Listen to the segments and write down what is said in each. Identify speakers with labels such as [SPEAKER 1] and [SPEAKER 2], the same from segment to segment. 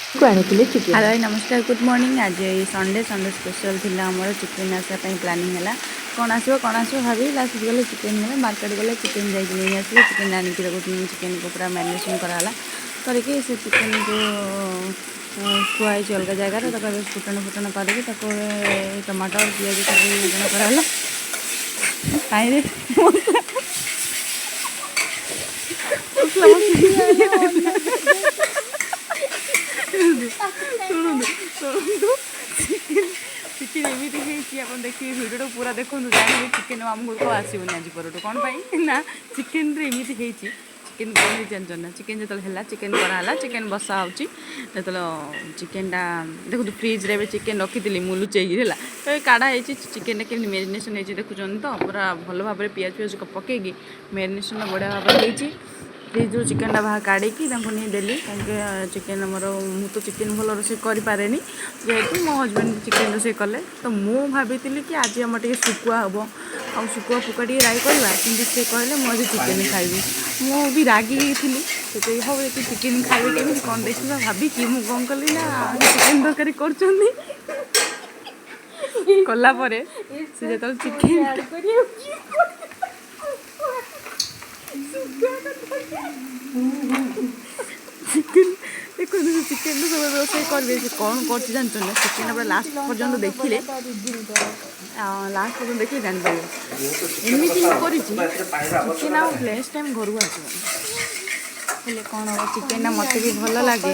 [SPEAKER 1] Chicken
[SPEAKER 2] hello नमस्कार good morning आज Sunday Sunday special थी आमर चिकेन आसापी प्लानिंग है कौन आसो भाभी लास्ट गले चिकेन गले मार्केट गले चिकेन जाइए नहीं आसो चिकेन आनिक रखुच्छे चिकेन को पूरा मैरिनेशन कराला करके से चिकेन को थुआई अलग जगार फुटन फुटन करके टमाटो पिज सब कराला कहीं शुणु शुणु चिकेन एमती आप देखिए भिडियो पूरा देखो जानवे चिकेन आम गुड़ आसबनी आज पर कौन ना चिकेन एमती चिकेन कौन जानना चिकेन जो है चिकेन कराला चिकेन बसा हो चिकेनटा देखो फ्रिज रे चिकेन रखी मु लुचेगी है काढ़ा चिकेन केमी मेरिनेसन हो देखुं तो पूरा भल भाव में पियाज पियाज पकईकि मेरिनेसन बढ़िया भाव में फ्रिज रू चिकेनटा बाहर काढ़ी नहीं देली कहीं चिकेन मोर मु तो चिकेन भल रोसे करें जेहेतु मो हजबैंड चिकेन रोसे कले तो मु भाभी कि आज आम टे शुकुआ हम आ शुकुआ फुका टे राई करवा कि से कहले मुझे चिकेन खाइबी मु भी रागी थी से हम ये चिकेन खाइबे केमी कौन देखा भाभी कि मुझे कौन कली ना चिकेन तरकारी कलापर से जो चिकेन चिकेन देखो चिकेन सब रोसे करेंगे से कौन कर जानते ना चिकेन पूरा लास्ट पर्यंत देखिले लास्ट पर्यंत देखिए जानपारे एमती कर चिकेन आ नेक्स्ट टाइम घर को आसबे कौन हम चिकेन मत भी भल लगे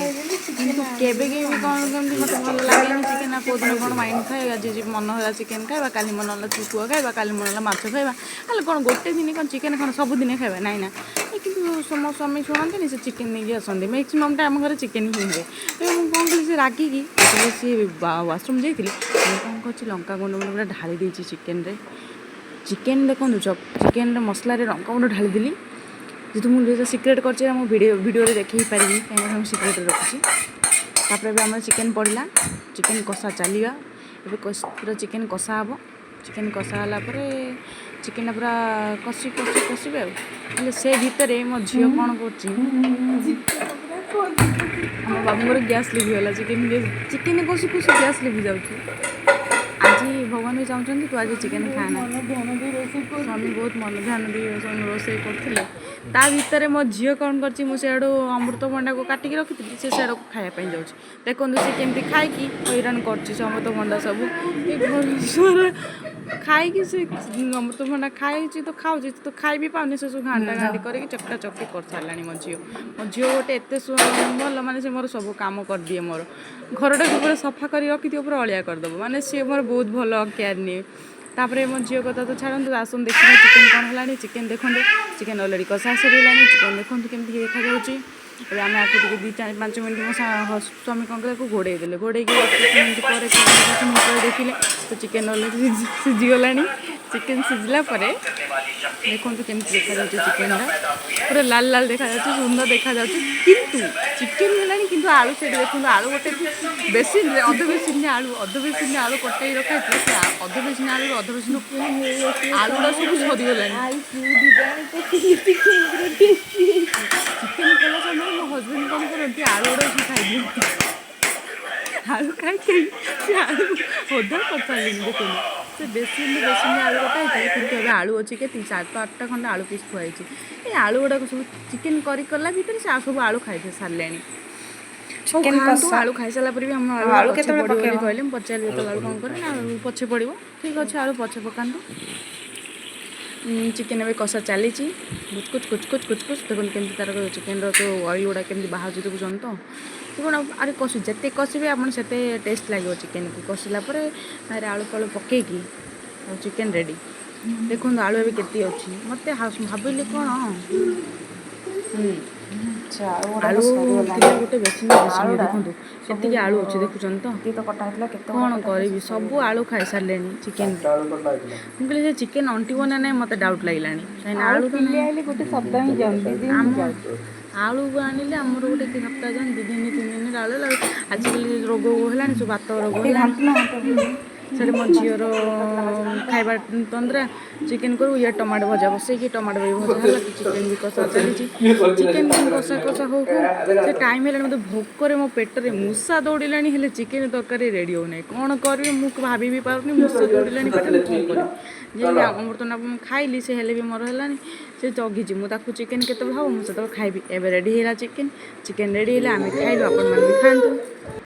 [SPEAKER 2] कि कौन कमी मत भल लगे चिकेन कौ दिन कौन माइंड थाए आज मन है चिकेन खाइबा काली मन है चुकुआ खाइबा काली मन है माछ खाइबा हेल्ले कौन गोटे दिन कौन चिकेन कौन सबुदिन खाइबा नाई ना कि सम स्वामी शुणती से चिकेन नहीं आसती मैक्सीम टाइम घर चिकेन ही हुए तो कौन कली से रागिकी सी वाशरूम जाइए कौन कर लंका गुंड पूरा ढाली देती चिकेन चिकेन देखो चिकेन मसला लंका गुंड ढाली देली जेहतु मुझे सिक्रेट कर वीडियो देखे ही पारि कहीं सिक्रेट रखुच्छी तापर आम चिकेन पड़ा चिकेन कषा चलवा ए पूरा चिकेन कषा हम चिकेन कषा है चिकेन पूरा कषि कषि कषे से भितर मो झी कौन कर बाबूर गैस लिभिगला चिकेन कषु कषु गैस लिभि जाऊँ आज भगवान भी चाहते तू आज चिकेन खाना स्वामी बहुत मन ध्यान दी रोसे करते ता भितर मो झील कौन कर मुझे अमृतभंडा को काटिकी रखी थी से को खायापी जाऊँ देखो सी केमती खाई हैरान कर अमृतभंडा सब खाई से अमृतभंडा खाई तो खाऊ तो खाई भी पाऊनी से सब घाटा घाटी करके चकटा चकटी कर सारे मो झील गोटे एत भल माने से मोर सब काम कर दिए मोर घरटा पूरा सफा कर रखी थी पूरा अलिया करदेव माने सी मोर बहुत भल केयर निए तापर मो झील कथा तो छाड़ू आसन देखिए चिकेन कौन है चिकेन देखो चिकेन अलरेडी कषा सर चिकेन देखो केमती देखा जाऊँगी आम आपको 2-4-5 मिनट मो स्वामी कौन कला घोड़े देले घोड़े मिनट पर देखिले तो चिकेन अलरेडी सीझीगला चिकेन सीझला देखो केमती देखा चिकेन पूरा लाल लाल देखा सुंदर देखा किंतु चिकेन है कि आलू से देखो आलू गोटे बेसिन अध बेसिन आलू कटे रखा अध बेसिन आलू अध बेसिन आलूटा सब सरीगला चिकेन कला समय मो हजबैंड कौन करती आलू गुड़ा सब खाई आलू खाई आलू अधा कर सारे देखो से बेसिन आलू कटा कि आलू अच्छी के 7-8टा खंड आलू पीस खुआई ये आलू गुड़ाक सब चिकेन कला भितर से सब आलू खाई सारे आलू खाई सारा भी हम आलू कहले पचारे जो आलू कौन करे आलू पछे पड़ो ठीक अच्छे आलू पछे पकातु चिकेन ए कषा चली कुछ कुछ कुछ कुछ कुछ देखो केमती तार चिकेन जो ऑयल गुड़ा केमती बाहर देखुं तो देखो अरे कषु जिते कषिबे आप टेस्ट लगे चिकेन को कषिला आलू फालू पकईकि चिकेन रेडी देखो आलू ए केती अच्छी मत भाविली कौन आलू गोटे बेसिन देखो से आलू अच्छे देखुन तो कौन करी सब आलू खाई सारे चिकेन मुझे चिकेन अंटिब ना ना मत डाउट लगे कहीं आलू गोटे सप्ताह आलू आनिले आमर गोटे सप्ताह जान 2-3 दिन आलू आजिकल रोग है सब बात रोग ସେଠି ମୋ ଝିଅର ଖାଇବା ତନ୍ଦ୍ରା ଚିକେନ୍ କରୁ ଇଏ ଟମାଟୋ ଭଜା ବସେଇକି ଟମାଟୋ ବି ଭଜା ହେଲା ଚିକେନ୍ ବି କଷା ଚାଲିଛି ଚିକେନ୍ କଷା କଷା ହଉ ସେ ଟାଇମ୍ ହେଲାଣି ମୋତେ ଭୋକରେ ମୋ ପେଟରେ ମୂଷା ଦୌଡ଼ିଲାଣି ହେଲେ ଚିକେନ୍ ତରକାରୀ ରେଡ଼ି ହେଉନାହିଁ କ'ଣ କରିବି ମୁଁ ଭାବି ବି ପାରୁନି ମୂଷା ଦୌଡ଼ିଲାଣି ପେଟରେ ମୁଁ କ'ଣ କରିବି ଯେମିତି ଅମୃତନା ମୁଁ ଖାଇଲି ସେ ହେଲେ ବି ମୋର ହେଲାନି ସେ ଜଗିଛି ମୁଁ ତାକୁ ଚିକେନ୍ କେତେବେଳେ ହେବ ମୁଁ ସେତେବେଳେ ଖାଇବି ଏବେ ରେଡ଼ି ହେଲା ଚିକେନ୍ ରେଡ଼ି ହେଲେ ଆମେ ଖାଇଲୁ ଆପଣମାନେ ବି ଖାଆନ୍ତୁ।